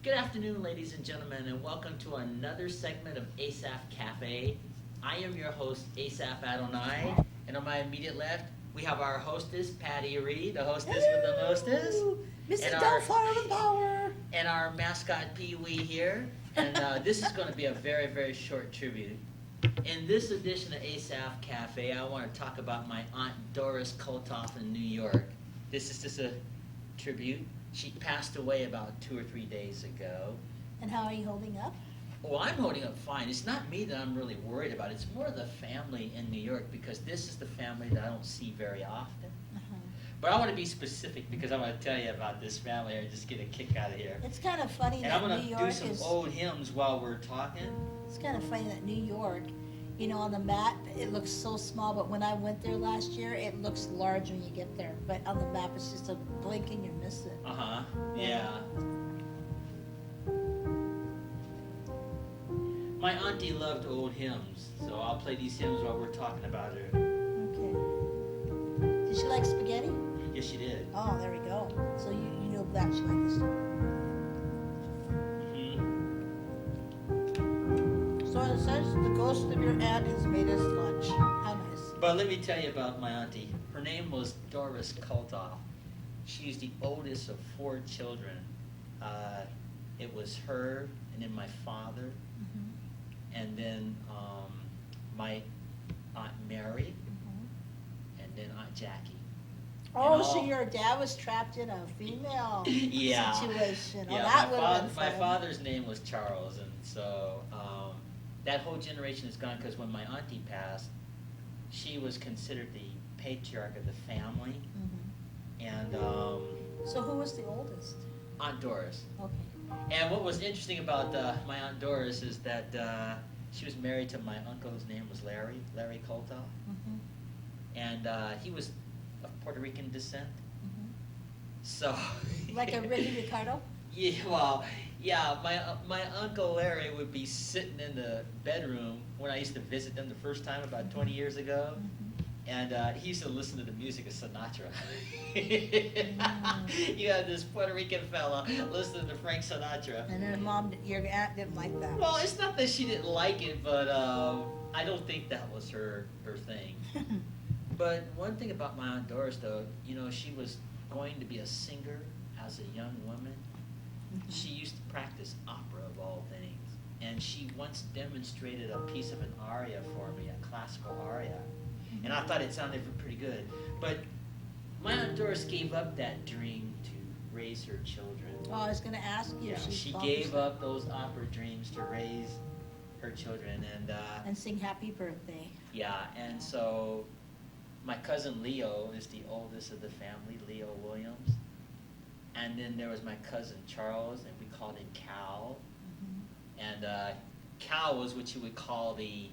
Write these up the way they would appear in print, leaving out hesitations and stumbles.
Good afternoon, ladies and gentlemen, and welcome to another segment of Asaph Cafe. I am your host, Asaph Adonai, and on my immediate left, we have our hostess, Patty Reed, the hostess with the mostess. Mrs. Doubtfire with power. And our mascot, Pee Wee, here. And this is going to be a very, very short tribute. In this edition of Asaph Cafe, I want to talk about my Aunt Doris Kohltoff in New York. This is just a tribute. She passed away about 2 or 3 days ago. And how are you holding up? Well, I'm holding up fine. It's not me that I'm really worried about. It's more the family in New York, because this is the family that I don't see very often. But I want to be specific because I want to tell you about this family and just get a kick out of here. It's kind of funny And that I'm New going to York do some old hymns while we're talking. It's kind of funny that New York, you know, on the map it looks so small, but when I went there last year, it looks large when you get there. But on the map, it's just a blink and you miss it. Yeah. My auntie loved old hymns, so I'll play these hymns while we're talking about her. Okay. Did she like spaghetti? Yes, she did. Oh, there we go. So you know that she liked this. So in a sense, the ghost of your aunt has made us lunch. How nice. But let me tell you about my auntie. Her name was Doris Kohltoff. She's the oldest of 4 children. It was her, and then my father, and then my Aunt Mary, and then Aunt Jackie. Oh, so your dad was trapped in a female situation. Oh, Yeah, that would have been fun. my father's name was Charles, and so that whole generation is gone, because when my auntie passed, she was considered the patriarch of the family. And so who was the oldest? Aunt Doris. Okay. And what was interesting about my Aunt Doris is that she was married to my uncle, whose name was Larry Kohltoff. And he was of Puerto Rican descent. So Like a Ricky Ricardo? Yeah, well, yeah, my Uncle Larry would be sitting in the bedroom when I used to visit them the first time about 20 years ago. And he used to listen to the music of Sinatra. You had this Puerto Rican fella listening to Frank Sinatra. And then your aunt didn't like that. Well, it's not that she didn't like it, but I don't think that was her thing. But one thing about my Aunt Doris, though, you know, she was going to be a singer as a young woman. She used to practice opera, of all things. And she once demonstrated a piece of an aria for me, a classical aria. And I thought it sounded pretty good. But my Aunt Doris gave up that dream to raise her children. Oh, I was going to ask you. Yeah, she gave up those opera dreams to raise her children. And sing Happy Birthday. Yeah, and so my cousin Leo is the oldest of the family, Leo Williams. And then there was my cousin Charles, and we called him Cal. And Cal was what you would call the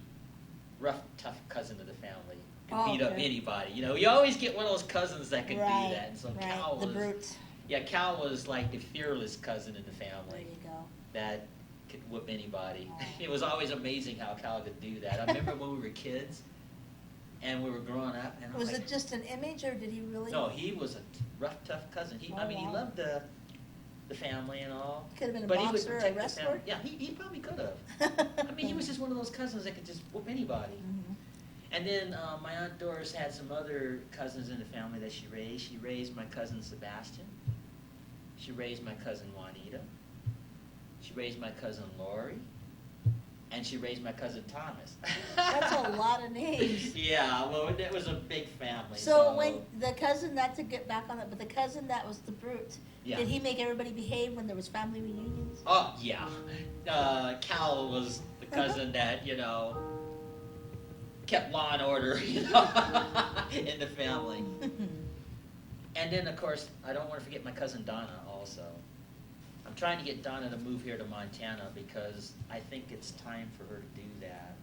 rough, tough cousin of the family. Could beat up anybody. You know, you always get one of those cousins that could do that. And so Cal was, the brute. Yeah, Cal was like the fearless cousin in the family. There you go. That could whoop anybody. It was always amazing how Cal could do that. I remember when we were kids and we were growing up. And was it just an image, or did he really? No, he was a rough, tough cousin. He loved the family and all. Could have been a but boxer or a wrestler? Yeah, he probably could have. I mean, he was just one of those cousins that could just whoop anybody. And then my Aunt Doris had some other cousins in the family that she raised. She raised my cousin Sebastian. She raised my cousin Juanita. She raised my cousin Lourie. And she raised my cousin Thomas. That's a lot of names. Yeah, well, it was a big family. So when the cousin, not to get back on it, but the cousin that was the brute, did he make everybody behave when there was family reunions? Oh, yeah. Cal was the cousin that, you know, kept law and order, you know, in the family. And then, of course, I don't want to forget my cousin Donna also. I'm trying to get Donna to move here to Montana because I think it's time for her to do that.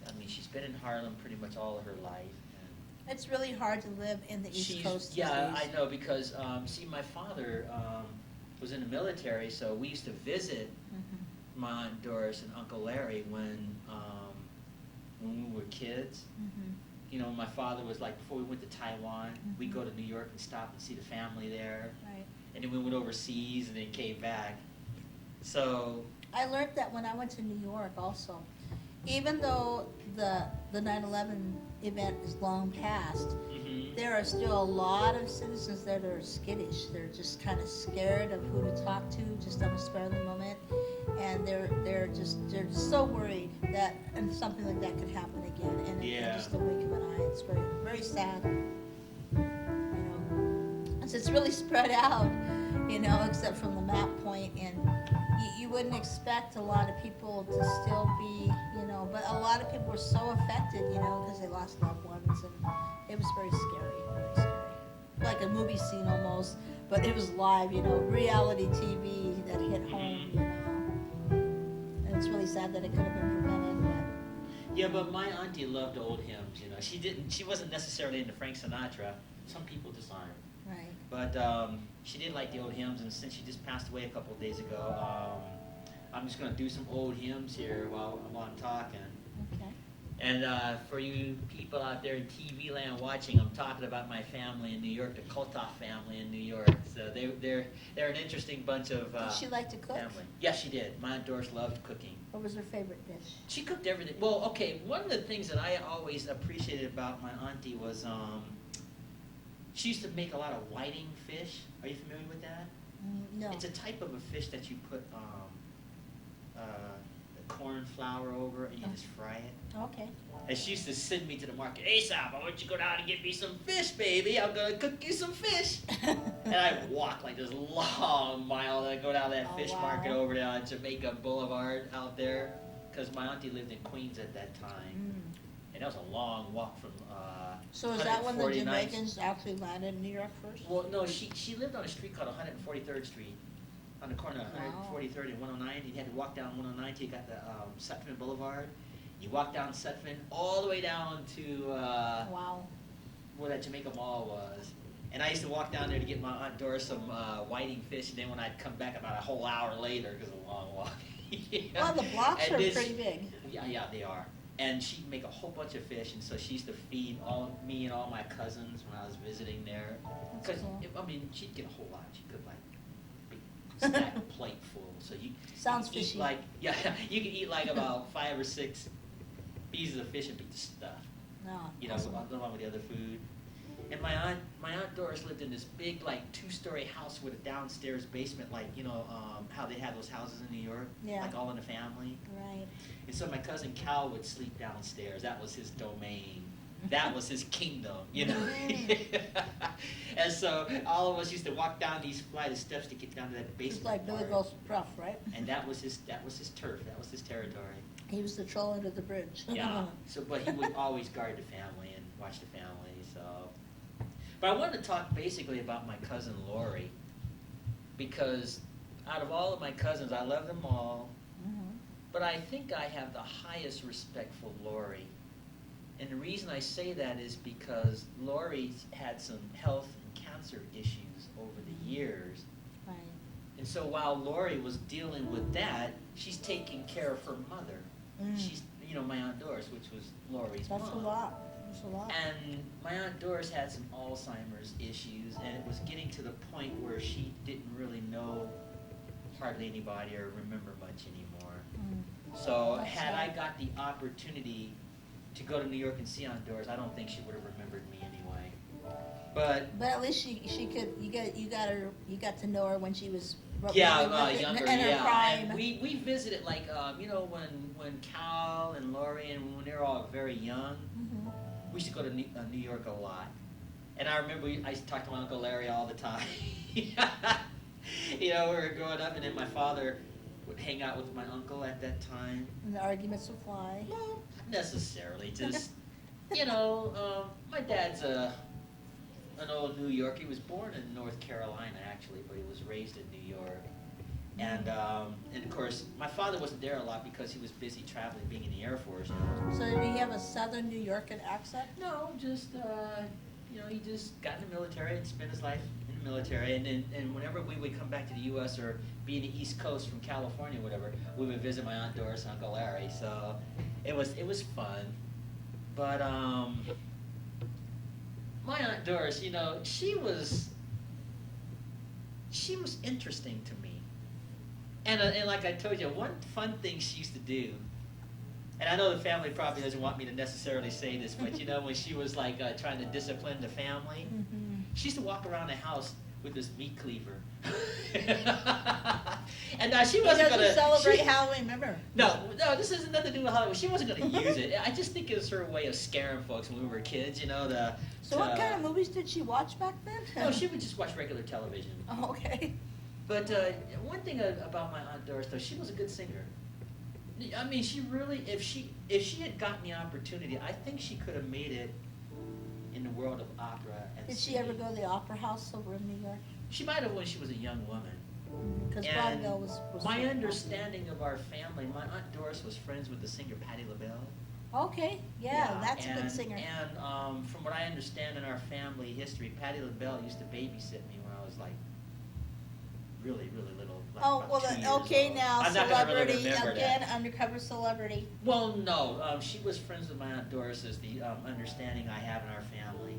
I mean, she's been in Harlem pretty much all of her life. And it's really hard to live in the East Coast. Yeah, I know, because, see, my father was in the military, so we used to visit my Aunt Doris and Uncle Larry when we were kids. You know, my father was like, before we went to Taiwan, we'd go to New York and stop and see the family there. Right. and then we went overseas and then came back. So I learned that when I went to New York also. Even though the 9/11 event is long past, there are still a lot of citizens that are skittish. They're just kind of scared of who to talk to, just on the spur of the moment, and they're just so worried that and something like that could happen again. And in just a wink of an eye, it's very very sad. You know, it's really spread out. You know, except from the map point, and you wouldn't expect a lot of people to still be, you know, but a lot of people were so affected, you know, because they lost loved ones, and it was very scary, like a movie scene almost, but it was live, you know, reality TV that hit home, you know, and it's really sad that it could have been prevented, but. Yeah, but my auntie loved old hymns, you know, she wasn't necessarily into Frank Sinatra, some people just aren't. Right. But she did like the old hymns, and since she just passed away a couple of days ago, I'm just going to do some old hymns here while I'm talking. Okay. And for you people out there in TV land watching, I'm talking about my family in New York, the Kohltoff family in New York. So they're an interesting bunch of Did she like to cook? family. Yes, she did. My Aunt Doris loved cooking. What was her favorite dish? She cooked everything. Well, okay, one of the things that I always appreciated about my auntie was she used to make a lot of whiting fish. Are you familiar with that? No. It's a type of a fish that you put corn flour over and you just fry it. Okay. And she used to send me to the market. Asaph, I want you to go down and get me some fish, baby. I'm going to cook you some fish. And I'd walk like this long mile and I'd go down to that fish market over there on Jamaica Boulevard out there. Because my auntie lived in Queens at that time. And that was a long walk from So is that when the 149th Jamaicans actually landed in New York first? Well, no, she lived on a street called 143rd Street, on the corner of 143rd and 109. You had to walk down 109 till you got the Sutphin Boulevard. You walk down Sutphin all the way down to where that Jamaica Mall was. And I used to walk down there to get my Aunt Doris some whiting fish, and then when I'd come back about a whole hour later, because of a long walk. Well, the blocks are pretty big. Yeah, they are. And she'd make a whole bunch of fish, and so she used to feed me and all my cousins when I was visiting there. Because, I mean, she'd get a whole lot. She could, like, big stack plate full. So you Sounds eat fishy. like, you could eat like about 5 or 6 pieces of fish and beat the stuff. No. You know, along with the other food. And my aunt Doris lived in this big, like, 2-story house with a downstairs basement, like, you know, how they have those houses in New York, like all in the family. Right. And so my cousin Cal would sleep downstairs. That was his domain. That was his kingdom, you know. And so all of us used to walk down these flight of steps to get down to that basement. It's like Billy part. Goes Rough, right? And that was his turf. That was his territory. He was the troll under the bridge. Yeah. So, but he would always guard the family and watch the family. So, but I wanted to talk basically about my cousin Lourie, because out of all of my cousins, I love them all. But I think I have the highest respect for Lourie. And the reason I say that is because Laurie's had some health and cancer issues over the years. Right. And so while Lourie was dealing with that, she's taking care of her mother. She's, you know, my Aunt Doris, which was Laurie's mom. That's a lot. That's a lot. And my Aunt Doris had some Alzheimer's issues, and it was getting to the point where she didn't really know hardly anybody or remember much anymore. So had I got the opportunity to go to New York and see Aunt Doris, I don't think she would have remembered me anyway. But at least she could. You got to know her when she was younger. in her prime. And we visited, like, you know, when Cal and Lourie and when they were all very young, we used to go to New York a lot. And I remember I used to talk to my Uncle Larry all the time. You know, we were growing up, and then my father would hang out with my uncle at that time. And the arguments would fly. No, not necessarily. Just, you know, my dad's an old New Yorker. He was born in North Carolina, actually, but he was raised in New York. And of course, my father wasn't there a lot because he was busy traveling, being in the Air Force. You know. So did he have a Southern New Yorker accent? No, just, you know, he just got in the military and spent his life in the military. And whenever we would come back to the U.S. or be in the East Coast from California or whatever, we would visit my Aunt Doris and Uncle Larry. So it was fun. But my Aunt Doris, you know, she was she was interesting to me. And like I told you, one fun thing she used to do, and I know the family probably doesn't want me to necessarily say this, but you know, when she was like trying to discipline the family, she used to walk around the house with this meat cleaver. And she wasn't going to celebrate Halloween, remember? No, this has nothing to do with Halloween. She wasn't going to use it. I just think it was her way of scaring folks when we were kids, you know. So what kind of movies did she watch back then? No, she would just watch regular television. Oh, okay. But one thing about my Aunt Doris, though, she was a good singer. I mean, she really, if she had gotten the opportunity, I think she could have made it in the world of opera. And did she ever go to the Opera House over in New York? She might have when she was a young woman. Because Vaudeville was my understanding of our family, my Aunt Doris was friends with the singer Patti LaBelle. Okay, yeah, that's a good singer. And from what I understand in our family history, Patti LaBelle used to babysit me when I was like really, really little. Like oh, well, okay, now I'm celebrity, really again, undercover celebrity. Well, no, she was friends with my Aunt Doris is the understanding I have in our family.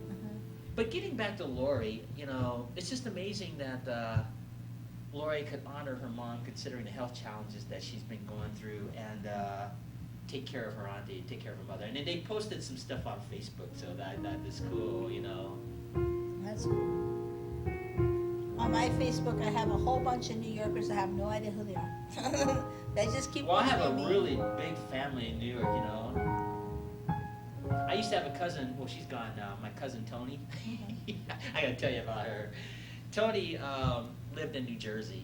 But getting back to Lourie, you know, it's just amazing that Lourie could honor her mom considering the health challenges that she's been going through and take care of her auntie, take care of her mother. And then they posted some stuff on Facebook, so that is cool, you know. That's cool. On my Facebook, I have a whole bunch of New Yorkers. I have no idea who they are. They just keep. Well, I have a really big family in New York, you know. I used to have a cousin. Well, she's gone now. My cousin Tony. I gotta tell you about her. Tony lived in New Jersey.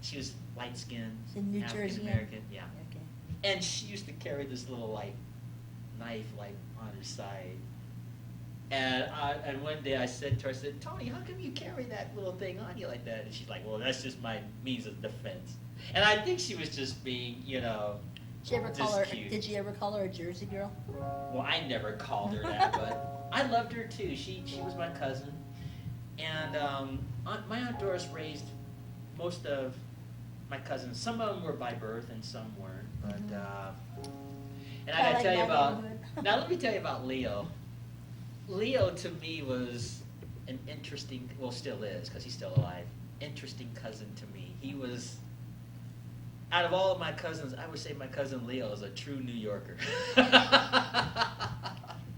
She was light-skinned, African American. Yeah. Okay. And she used to carry this little like knife like on her side. And one day I said to her, I said, Tony, how come you carry that little thing on you like that? And she's like, well, that's just my means of defense. And I think she was just being, you know, Did you ever call her a Jersey girl? Well, I never called her that, but I loved her too. She was my cousin. And my Aunt Doris raised most of my cousins. Some of them were by birth and some weren't. But and I gotta tell you about, now let me tell you about Leo. Leo to me was an interesting, well still is because he's still alive, interesting cousin to me. He was, out of all of my cousins, I would say my cousin Leo is a true New Yorker.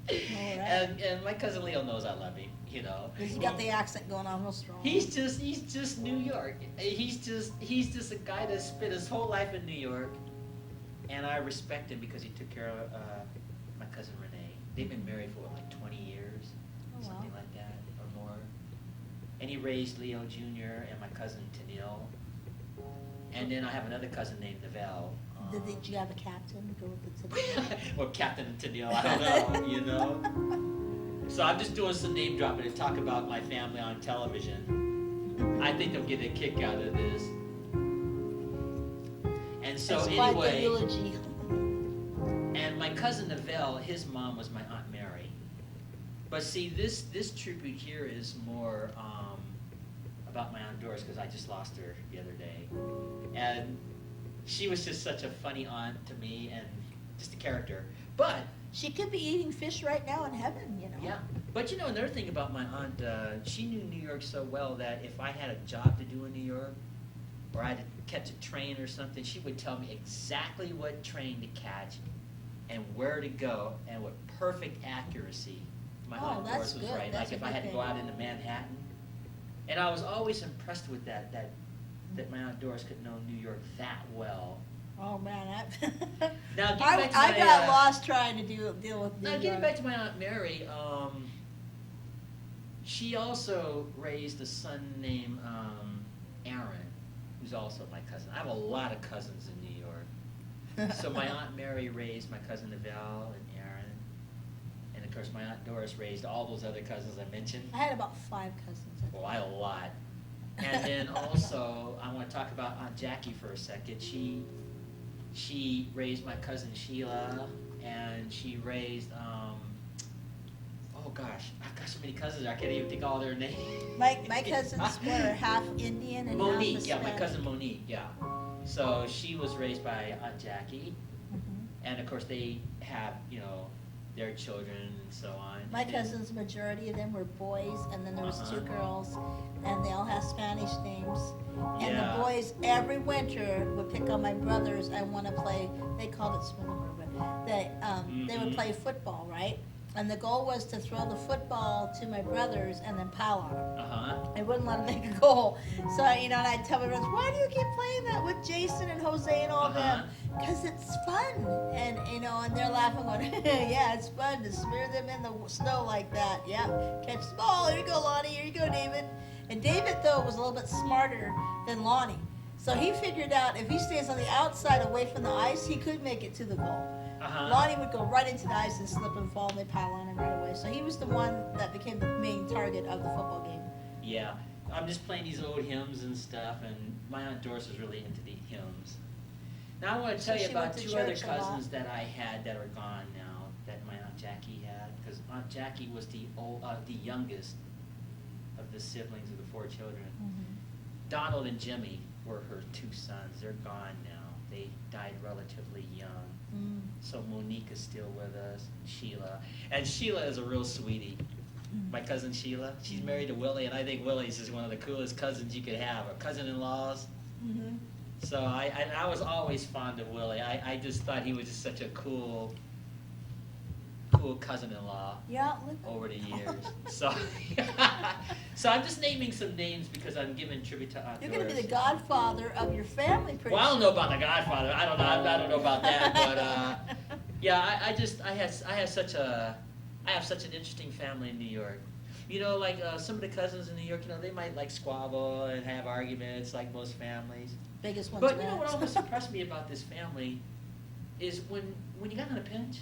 And my cousin Leo knows I love him, you know. He's got the accent going on real strong. He's just New York. He's just a guy that spent his whole life in New York, and I respect him because he took care of my cousin Renee. They've been married for like 20 years, something like that, or more. And he raised Leo Jr. and my cousin Tennille. And then I have another cousin named Neville. Did you have a captain go with the Tennille? Well, Captain Tennille, I don't know, you know. So I'm just doing some name dropping to talk about my family on television. I think they'll get a kick out of this. And so That's anyway, quite the eulogy. And my cousin Neville, his mom was my Aunt Mary. But see, this tribute here is more about my Aunt Doris because I just lost her the other day. And she was just such a funny aunt to me and just a character. But she could be eating fish right now in heaven, you know. Yeah, but you know another thing about my aunt, she knew New York so well that if I had a job to do in New York, or I had to catch a train or something, she would tell me exactly what train to catch and where to go, and with perfect accuracy. My Aunt Doris was right. Like if I had to go out into Manhattan, and I was always impressed with that my Aunt Doris could know New York that well. Oh man, now I got lost trying to deal with New York. Now getting back to my Aunt Mary, she also raised a son named Aaron, who's also my cousin. I have a lot of cousins in New York. So my Aunt Mary raised my cousin Neville and Aaron, and of course my Aunt Doris raised all those other cousins I mentioned. I had about 5 cousins. Well, I had a lot. And then also, I want to talk about Aunt Jackie for a second. She raised my cousin Sheila, and she raised, oh gosh, I've got so many cousins, I can't even think all their names. My cousins were half Indian and Monique, half Hispanic. yeah, my cousin Monique, yeah. So she was raised by Aunt Jackie, and of course they have, you know, their children and so on. My cousins, majority of them were boys, and then there was two girls, and they all have Spanish names. And the boys every winter would pick on my brothers and want to play. They called it swimmer, but they would play football, right? And the goal was to throw the football to my brothers and then pile on them. I wouldn't let them make a goal. So, and I'd tell my brothers, why do you keep playing that with Jason and Jose and all them? Because it's fun. And, and they're laughing going, yeah, it's fun to smear them in the snow like that. Yeah, catch the ball. Here you go, Lonnie. Here you go, David. And David, though, was a little bit smarter than Lonnie. So he figured out if he stays on the outside away from the ice, he could make it to the goal. Lonnie would go right into the ice and slip and fall, and they'd pile on him right away. So he was the one that became the main target of the football game. Yeah, I'm just playing these old hymns and stuff, and my Aunt Doris was really into the hymns. Now I want to tell you about two other cousins that I had that are gone now, that my Aunt Jackie had, because Aunt Jackie was the youngest of the siblings of the four children. Donald and Jimmy were her two sons. They're gone now. They died relatively young. So Monique is still with us, Sheila. And Sheila is a real sweetie. My cousin Sheila. She's married to Willie, and I think Willie's is one of the coolest cousins you could have, or cousin-in-laws. So I was always fond of Willie. I just thought he was just such a cool cousin-in-law over the years. So, so I'm just naming some names because I'm giving tribute to Aunt Doris. You're going to be the godfather of your family, pretty Well, I don't know about the godfather. I don't know about that, but yeah, I have such an interesting family in New York. Like some of the cousins in New York, they might like squabble and have arguments like most families. Biggest ones. But what always impressed me about this family is when you got in a pinch,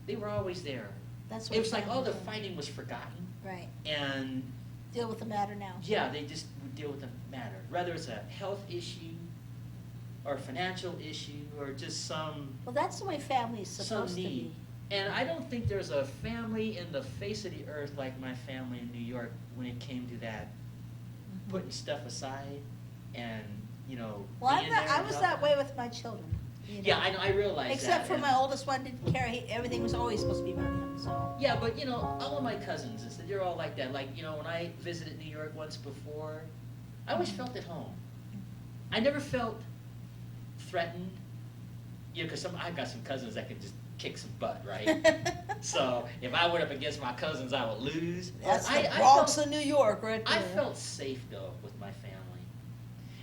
they were always there. That's what it was like all the fighting was forgotten. Right. And deal with the matter now. Yeah, they just would deal with the matter. Whether it's a health issue or a financial issue or just some... Well, that's the way family is supposed to be. And I don't think there's a family in the face of the earth like my family in New York when it came to that. Putting stuff aside and, Well, I was that way with my children. Yeah, I realize that. Except for my oldest one didn't care. Everything was always supposed to be about him, so. Yeah, but, all of my cousins, they're all like that. Like, when I visited New York once before, I always felt at home. I never felt threatened, because I've got some cousins that can just kick some butt, right? So, if I went up against my cousins, I would lose. That's the Bronx of New York, right there. I felt safe, though, with my family.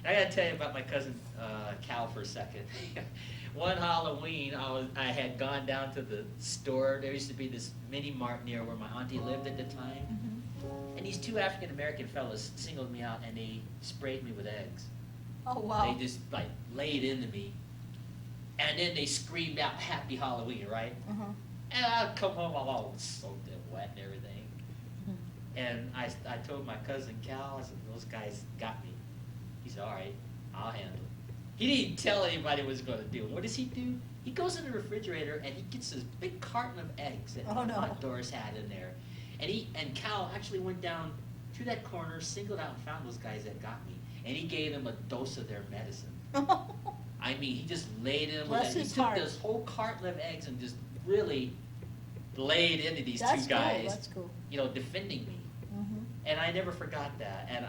I got to tell you about my cousin Cal for a second. One Halloween, I had gone down to the store. There used to be this mini mart near where my auntie lived at the time. And these two African-American fellas singled me out, and they sprayed me with eggs. Oh, wow. They just, laid into me. And then they screamed out, "Happy Halloween," right? And I'd come home, I'm all soaked and wet and everything. And I told my cousin Cal, I said, "Those guys got me." He said, "All right, I'll handle it." He didn't tell anybody what he was going to do. What does he do? He goes in the refrigerator and he gets this big carton of eggs that Aunt Doris had in there. And Cal actually went down to that corner, singled out and found those guys that got me. And he gave them a dose of their medicine. I mean, he just laid in with it. He took this whole carton of eggs and just really laid into these two guys, That's cool. defending me. And I never forgot that. And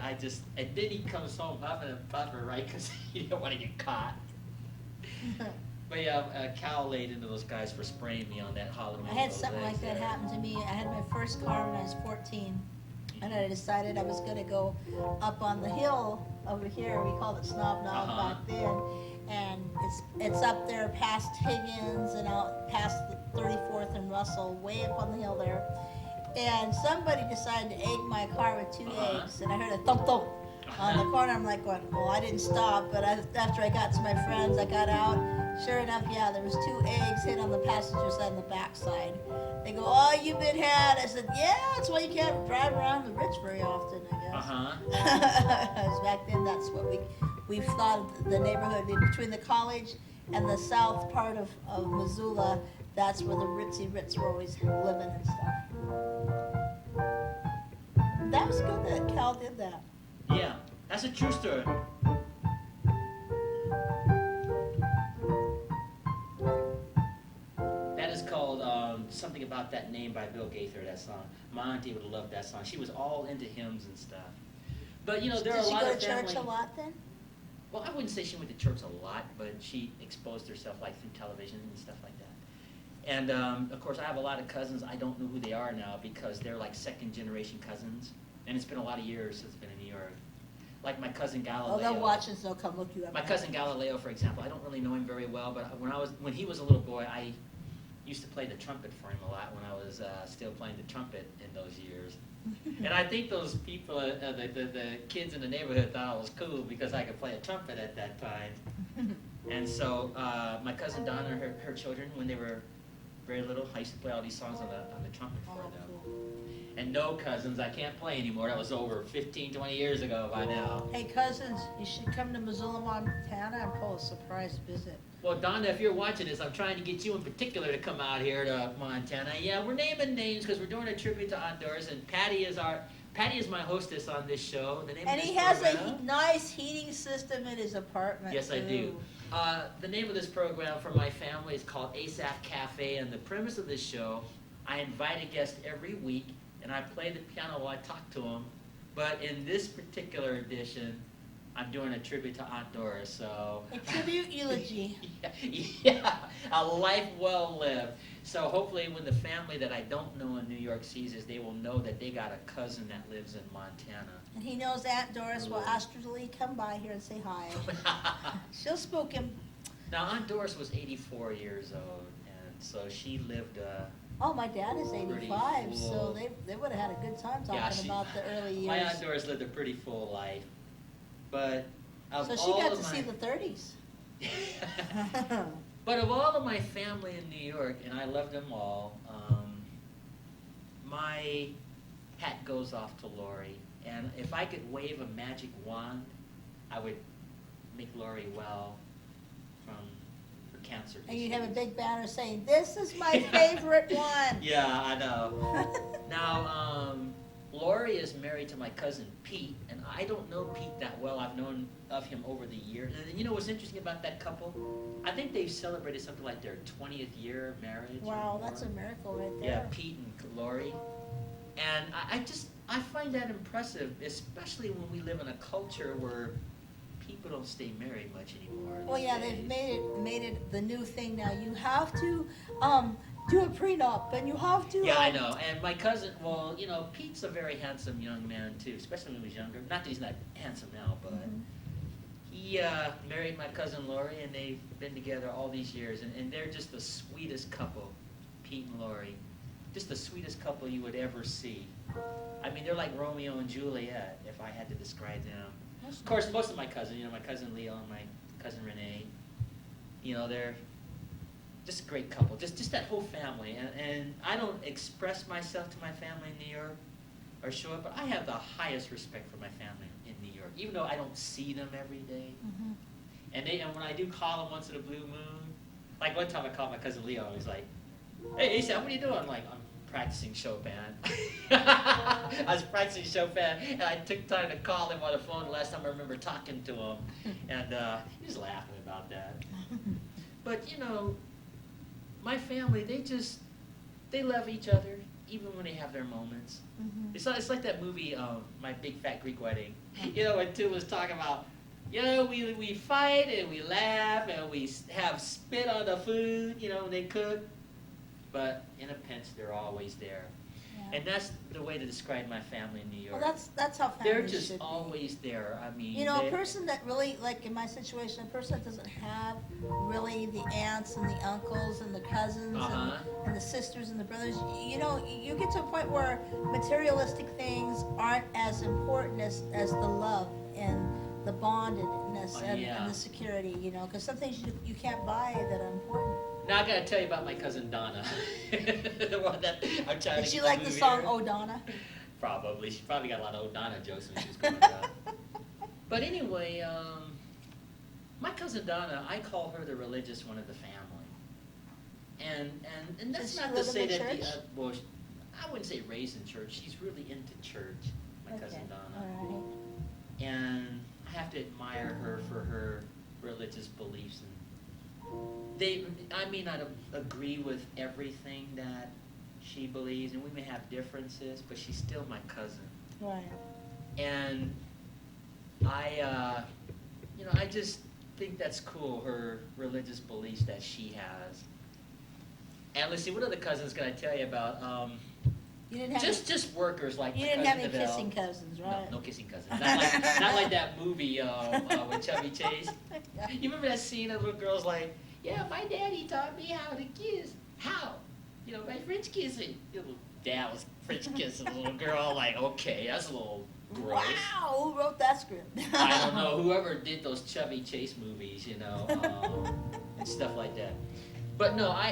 then he comes home huffing and puffing, right, because he didn't want to get caught. But yeah, Cal laid into those guys for spraying me on that Halloween. I had something like that happen to me. I had my first car when I was 14. And I decided I was going to go up on the hill over here. We called it Snob Knob back then. And it's up there past Higgins and out past the 34th and Russell, way up on the hill there. And somebody decided to egg my car with two eggs, and I heard a thump thump on the corner. I'm like, well, I didn't stop, but after I got to my friends, I got out. Sure enough, yeah, there was two eggs hid on the passenger side and the back side. They go, "Oh, you've been had." I said, "Yeah, that's why you can't drive around the rich very often, I guess." Back then, that's what we thought of the neighborhood between the college and the south part of Missoula. That's where the ritzy Rits were always living and stuff. That was good that Cal did that. Yeah, that's a true story. That is called something about that name by Bill Gaither, that song. My auntie would have loved that song. She was all into hymns and stuff. But, you know, there are a lot of Did she go to church a lot then? Well, I wouldn't say she went to church a lot, but she exposed herself like through television and stuff like that. And, of course, I have a lot of cousins. I don't know who they are now because they're like second-generation cousins. And it's been a lot of years since I've been in New York. Like my cousin Galileo. Oh, they'll watch and they'll come look you up. My cousin Galileo, for example, I don't really know him very well, but when he was a little boy, I used to play the trumpet for him a lot when I was still playing the trumpet in those years. And I think those people, the kids in the neighborhood thought it was cool because I could play a trumpet at that time. And so my cousin Donna, her children, when they were very little, I used to play all these songs on the trumpet for them. Cool. And no, cousins, I can't play anymore. That was over 15, 20 years ago by now. Hey, cousins, you should come to Missoula, Montana and pull a surprise visit. Well, Donna, if you're watching this, I'm trying to get you in particular to come out here to Montana. Yeah, we're naming names because we're doing a tribute to Aunt Doris, and Patty is my hostess on this show. And he has a nice heating system in his apartment. Yes, I do. The name of this program for my family is called Asaph Cafe, and the premise of this show, I invite a guest every week, and I play the piano while I talk to them. But in this particular edition, I'm doing a tribute to Aunt Doris, so... A tribute eulogy. Yeah, a life well lived. So hopefully when the family that I don't know in New York sees this, they will know that they got a cousin that lives in Montana. And he knows Aunt Doris will ask her to come by here and say hi. She'll spook him. Now, Aunt Doris was 84 years old, and so she lived... Oh, my dad is 85, so they would have had a good time talking about the early years. My Aunt Doris lived a pretty full life, but so she got to see the 30s. But of all of my family in New York, and I love them all, my hat goes off to Lourie. And if I could wave a magic wand, I would make Lourie well from her cancer disease. And you'd have a big banner saying, "This is my favorite one." Yeah, I know. Now, Lourie is married to my cousin Pete, and I don't know Pete that well. I've known of him over the years. And you know what's interesting about that couple? I think they've celebrated something like their 20th year of marriage. Wow, that's a miracle right there. Yeah, Pete and Lourie. And I find that impressive, especially when we live in a culture where people don't stay married much anymore. Well, yeah, they've made it the new thing now. You have to do a prenup, and you have to... Yeah, I know. And my cousin, well, you know, Pete's a very handsome young man, too, especially when he was younger. Not that he's not handsome now, but he married my cousin Lourie, and they've been together all these years. And they're just the sweetest couple, Pete and Lourie. Just the sweetest couple you would ever see. I mean, they're like Romeo and Juliet, if I had to describe them. Of course, most of my cousins, you know, my cousin Leo and my cousin Renee, you know, they're just a great couple. Just that whole family. And I don't express myself to my family in New York or show it, but I have the highest respect for my family in New York, even though I don't see them every day. And when I do call them once in a blue moon, like one time I called my cousin Leo, and he's like, "Hey, Asa, what are you doing?" I'm like, "I'm practicing Chopin." I was practicing Chopin, and I took time to call him on the phone the last time I remember talking to him, and he was laughing about that. But, you know, my family, they love each other, even when they have their moments. It's like that movie, My Big Fat Greek Wedding. You know, when two was talking about, you know, we fight, and we laugh, and we have spit on the food, you know, when they cook. But in a pinch, they're always there. Yeah. And that's the way to describe my family in New York. Well, that's how families They're just should be. always there. I mean, you know, a person that really, like in my situation, a person that doesn't have really the aunts and the uncles and the cousins and the sisters and the brothers, you know, you get to a point where materialistic things aren't as important as the love and the bondedness and the security, you know, because some things you can't buy that are important. Now I gotta tell you about my cousin Donna. The one that I'm trying Did to she get like the song here. "Oh Donna"? Probably. She probably got a lot of "Oh Donna" jokes when she was growing up. But anyway, my cousin Donna, I call her the religious one of the family. And that's not to say that well, I wouldn't say raised in church. She's really into church, my cousin Donna. All right. And I have to admire her for her religious beliefs. And I may not agree with everything that she believes, and we may have differences, but she's still my cousin. Right. And I just think that's cool, her religious beliefs that she has. And let's see, what other cousins can I tell you about? You didn't have just workers like you my didn't cousin have any Neville. kissing cousins, right? No kissing cousins. Not like that movie with Chevy Chase. You remember that scene of the little girl's like, yeah, my daddy taught me how to kiss. How? By French kissing. The little dad was French kissing the little girl. Like, okay, that's a little gross. Wow, who wrote that script? I don't know. Whoever did those Chevy Chase movies, and stuff like that. But no, I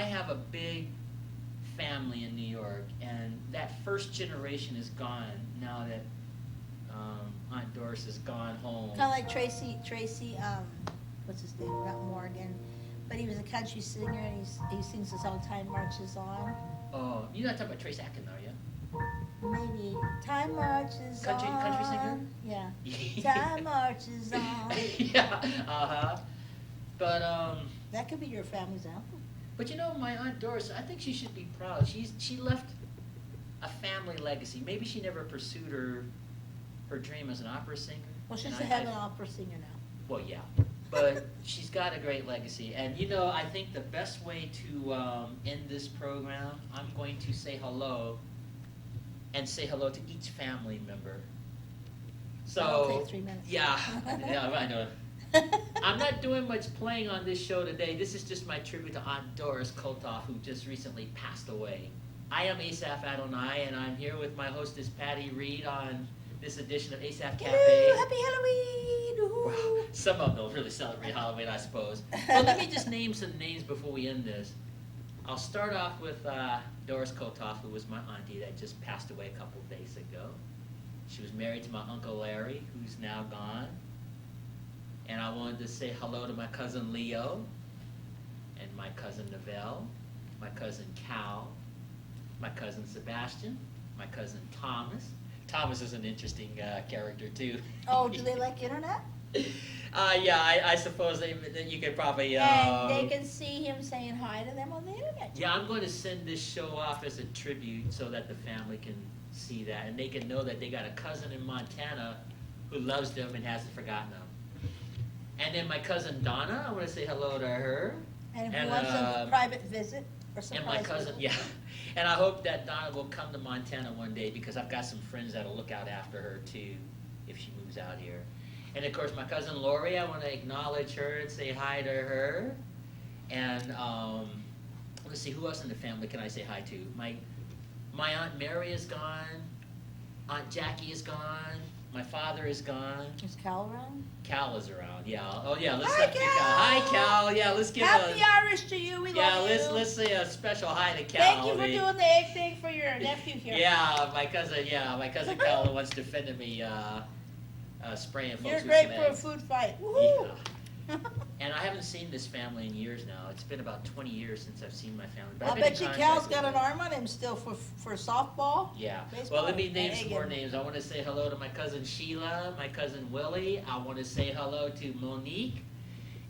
have a big family in New York, and that first generation is gone now that Aunt Doris has gone home. Kind of like Tracy, what's his name? Not Morgan, but he was a country singer, and he sings this all Time Marches On. Oh, you're not talking about Trace Atkin, are you? Maybe Time Marches Country singer? Yeah. Time marches on. Yeah, But that could be your family's album. But my Aunt Doris, I think she should be proud. She left a family legacy. Maybe she never pursued her dream as an opera singer. Well, she's a head opera singer now. Well, yeah, but she's got a great legacy. And I think the best way to end this program, I'm going to say hello, and say hello to each family member. So that'll take 3 minutes. Yeah, I know. I'm not doing much playing on this show today. This is just my tribute to Aunt Doris Kohltoff, who just recently passed away. I am Asaph Adonai, and I'm here with my hostess Patty Reed on this edition of Asaph Cafe. Hello, happy Halloween! Wow, some of them don't really celebrate Halloween, I suppose. Well, let me just name some names before we end this. I'll start off with Doris Kohltoff, who was my auntie that just passed away a couple of days ago. She was married to my Uncle Larry, who's now gone. And I wanted to say hello to my cousin Leo, and my cousin Neville, my cousin Cal, my cousin Sebastian, my cousin Thomas. Thomas is an interesting character too. Oh, do they like internet? Yeah, I suppose that you could probably... and they can see him saying hi to them on the internet. Yeah, I'm going to send this show off as a tribute so that the family can see that, and they can know that they got a cousin in Montana who loves them and hasn't forgotten them. And then my cousin Donna, I want to say hello to her. And if he wants a private visit or surprise and my cousin, visit. yeah. And I hope that Donna will come to Montana one day, because I've got some friends that'll look out after her too if she moves out here. And of course my cousin Lourie, I want to acknowledge her and say hi to her. And let's see, who else in the family can I say hi to? My Aunt Mary is gone. Aunt Jackie is gone. My father is gone. Is Cal around? Cal is around, yeah. Oh yeah, let's Hi, give Cal! Hi Cal, yeah, let's give Happy Irish to you, we love you. let's say a special hi to Cal. Thank you for doing the egg thing for your nephew here. My cousin Cal, the one's defending me spraying folks You're with great some for a eggs. food fight. Woohoo! Yeah. And I haven't seen this family in years now. It's been about 20 years since I've seen my family. But I I've been in bet you contact Cal's with got an them. arm on him still for softball. Yeah. Baseball, Well, let me name and some more egg. names. I want to say hello to my cousin Sheila, my cousin Willie. I want to say hello to Monique.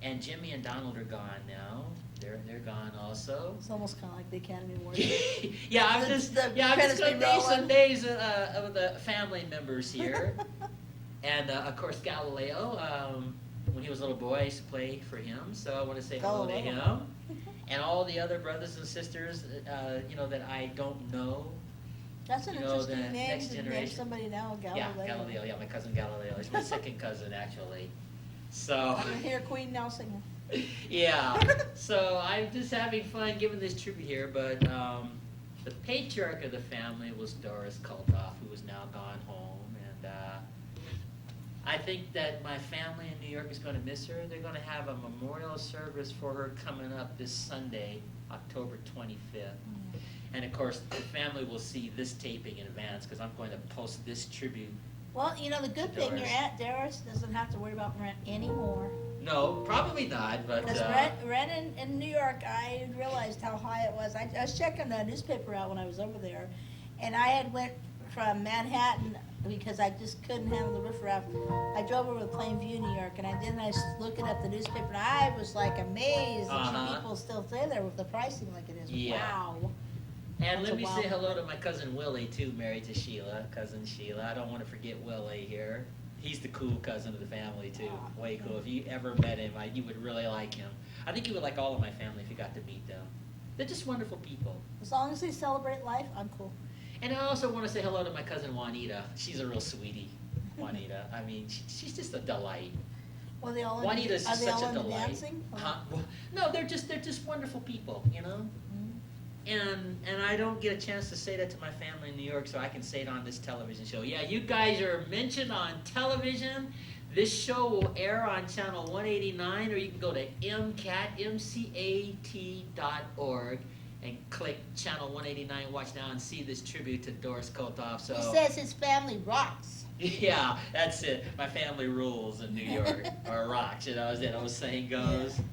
And Jimmy and Donald are gone now. They're gone also. It's almost kind of like the Academy Awards. Yeah, I'm The just going to name some names of the family members here. And of course Galileo, when he was a little boy, I used to play for him, so I want to say hello to him. And all the other brothers and sisters, that I don't know. That's an the interesting name next to name generation. somebody now, Galileo. Yeah, Galileo, yeah, my cousin Galileo. He's my second cousin, actually. So, I hear Queen now singing. yeah, so I'm just having fun giving this tribute here, but the patriarch of the family was Doris Kohltoff, who is now gone home, and I think that my family in New York is going to miss her. They're going to have a memorial service for her coming up this Sunday, October 25th. And of course, the family will see this taping in advance, because I'm going to post this tribute. Well, the good thing, your Aunt Doris doesn't have to worry about rent anymore. No, probably not, but... Because rent in New York, I realized how high it was. I was checking the newspaper out when I was over there, and I had went from Manhattan because I just couldn't handle the riffraff. I drove over to Plainview, New York, and I was looking at the newspaper, and I was like amazed that people still stay there with the pricing like it is. Yeah. Wow. And That's let me a say wild hello to my cousin Willie too, married to Sheila, cousin Sheila. I don't want to forget Willie here. He's the cool cousin of the family too. Way cool. If you ever met him, you would really like him. I think you would like all of my family if you got to meet them. They're just wonderful people. As long as they celebrate life, I'm cool. And I also want to say hello to my cousin Juanita. She's a real sweetie, Juanita. I mean, she's just a delight. Well, they all Juanita's are they such all a into delight. dancing? Huh? Well, no, they're just wonderful people, you know. And I don't get a chance to say that to my family in New York, so I can say it on this television show. Yeah, you guys are mentioned on television. This show will air on channel 189, or you can go to mcat.org and click channel 189, watch now, and see this tribute to Doris Kohltoff. So He says his family rocks. yeah, that's it. My family rules in New York, or rocks, you know, as that old saying goes. Yeah.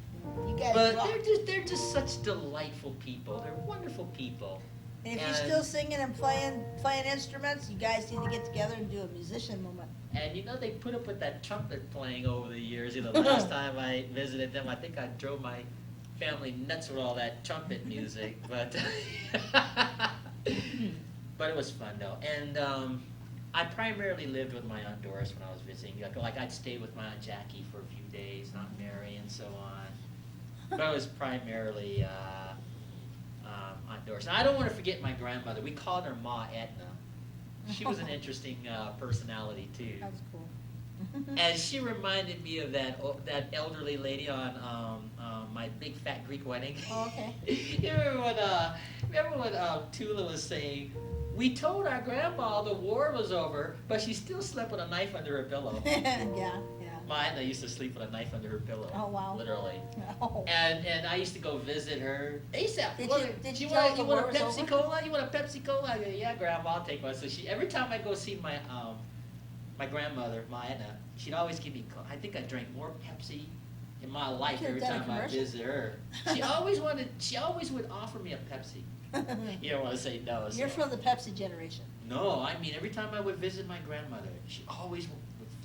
You guys But rock. they're just such delightful people. They're wonderful people. And if you're still singing and playing instruments, you guys need to get together and do a musician moment. And you know, they put up with that trumpet playing over the years. You know, the last time I visited them, I think I drove my family nuts with all that trumpet music. But but it was fun though. And I primarily lived with my Aunt Doris when I was visiting. Like I'd stay with my Aunt Jackie for a few days, Aunt Mary, and so on. But I was primarily Aunt Doris. Now, I don't want to forget my grandmother. We called her Ma Edna. She was an interesting personality too. That's cool. And she reminded me of that elderly lady on my big fat Greek wedding. Oh, okay. You remember what Tula was saying? We told our grandma the war was over, but she still slept with a knife under her pillow. Yeah. My Edna used to sleep with a knife under her pillow. Oh, wow. Literally. Oh. And I used to go visit her. Asaph, Did you want tell a the war was Pepsi over? Cola? You want a Pepsi Cola? I go, yeah, Grandma, I'll take one. So every time I go see my grandmother, my Edna, she'd always give me. I think I drank more Pepsi in my life You every could've done a time I commercial. visit her. She always would offer me a Pepsi. You don't want to say no. So. You're from the Pepsi generation. No, I mean every time I would visit my grandmother, she always would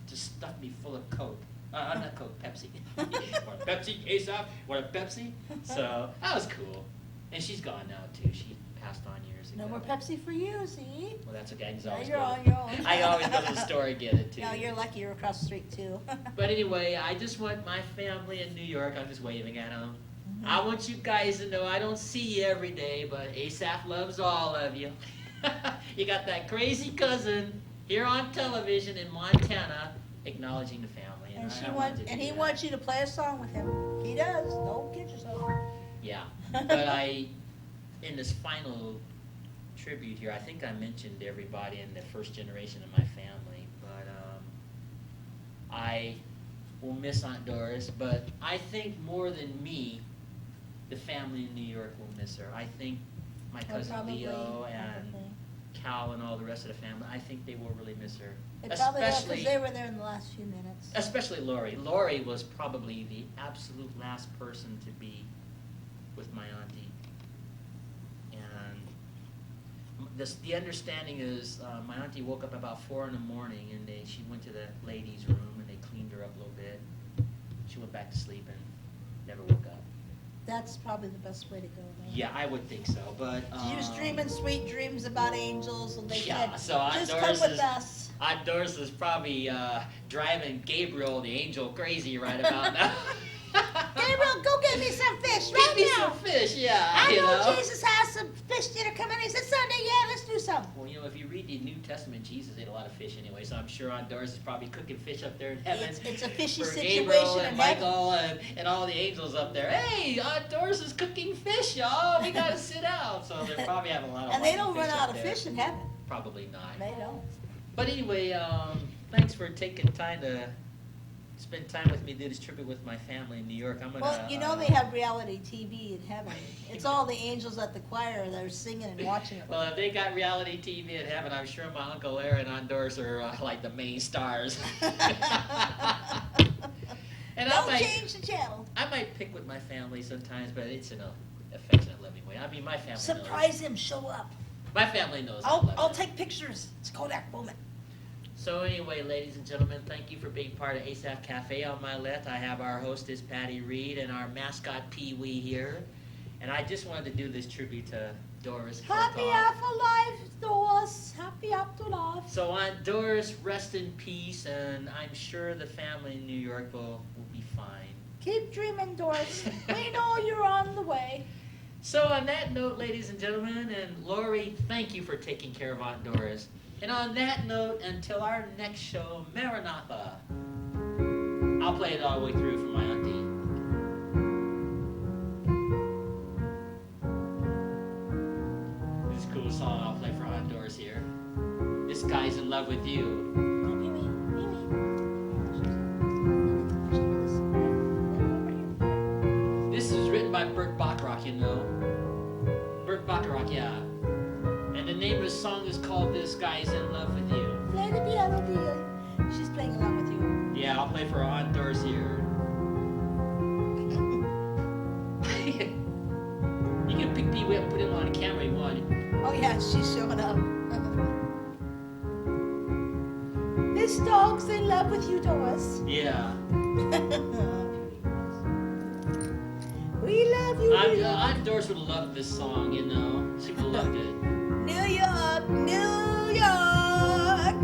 just stuff me full of Coke. Not Coke, Pepsi. Want a Pepsi, Asaph? Want a Pepsi? So that was cool. And she's gone now too. She passed on years ago. No more Pepsi for you, see? Well, that's okay. I can Now always you're go. on your own. I always go to the store and get it too. No, you're lucky you're across the street too. But anyway, I just want my family in New York. I'm just waving at them. I want you guys to know I don't see you every day, but Asaph loves all of you. You got that crazy cousin here on television in Montana acknowledging the family. And he wants you to play a song with him. He does. Don't kid yourself. Yeah, but in this final tribute here, I think I mentioned everybody in the first generation of my family, but I will miss Aunt Doris, but I think more than me, the family in New York will miss her. I think my cousin Leo and Cal and all the rest of the family, I think they will really miss her. They probably will, because they were there in the last few minutes. Especially Lourie. Lourie was probably the absolute last person to be with my auntie. And the understanding is my auntie woke up about 4 in the morning, and she went to the ladies' room and they cleaned her up a little bit. She went back to sleep and never woke up. That's probably the best way to go. Though. Yeah, I would think so, but She was dreaming sweet dreams about angels, and they yeah, said, so "Just come with us." Aunt Doris is probably driving Gabriel, the angel, crazy right about now. Gabriel, go get me some fish Get right me now. some fish, yeah. I you know Jesus has some fish dinner coming. He said Sunday, yeah, let's do some. Well, you know, if you read the New Testament, Jesus ate a lot of fish anyway, so I'm sure Aunt Doris is probably cooking fish up there in heaven. It's a fishy for situation Gabriel in and heaven. Michael and all the angels up there. Hey, Aunt Doris is cooking fish, y'all. We gotta sit down. So they're probably having a lot of And they wild don't run up out of there. fish in heaven. Probably not. They don't. But anyway, thanks for taking time to spend time with me, do this tribute with my family in New York. I'm gonna. Well, you know they have reality TV in heaven. It's all the angels at the choir that are singing and watching it. Well, if they got reality TV in heaven, I'm sure my Uncle Larry and Aunt Doris are like the main stars. And Don't change the channel. I might pick with my family sometimes, but it's in a affectionate, loving way. I mean, my family Surprise knows. him, show up. My family knows. I love I'll them. take pictures. It's Kodak moment. So anyway, ladies and gentlemen, thank you for being part of Asaph Cafe. On my left, I have our hostess, Patty Reed, and our mascot, Pee Wee, here. And I just wanted to do this tribute to Doris Happy Kohltoff. afterlife, Doris. Happy afterlife. So Aunt Doris, rest in peace, and I'm sure the family in New York will be fine. Keep dreaming, Doris. We know you're on the way. So on that note, ladies and gentlemen, and Lourie, thank you for taking care of Aunt Doris. And on that note, until our next show, Maranatha. I'll play it all the way through for my auntie. This is a cool song I'll play for Aunt Doris here. This guy's in love with you. This is written by Burt Bacharach, you know. Burt Bacharach, yeah. And the name of the song is called This Guy's in Love with You. Play the piano, dear. She's playing along with you. Yeah, I'll play for Aunt Doris here. You can pick Pee Wee up and put him on camera if you want. Oh yeah, she's showing up. This dog's in love with you, Doris. Yeah. We love you. Aunt Doris would have loved this song, you know. She would have loved it. New York, New York.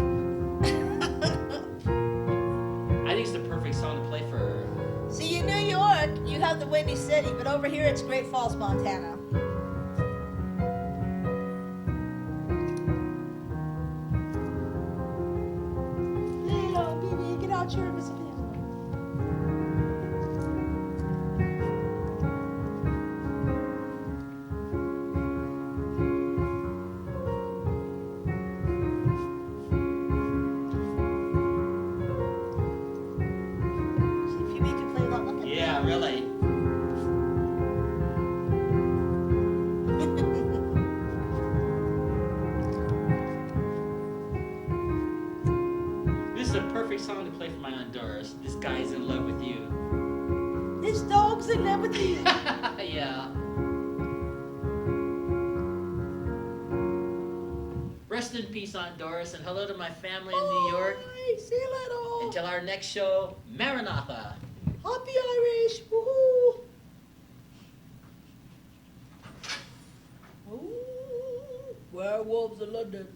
I think it's the perfect song to play for her. See, in New York, you have the Windy City, but over here it's Great Falls, Montana. Lay it on, baby. Get out your Mississippi. Yeah, really. This is a perfect song to play for my Aunt Doris. This guy's in love with you. This dog's in love with you. Yeah. Rest in peace, Aunt Doris, and hello to my family in New York. Bye. See you later. Until our next show, Maranatha. Happy Irish. Woohoo. Ooh, werewolves of London.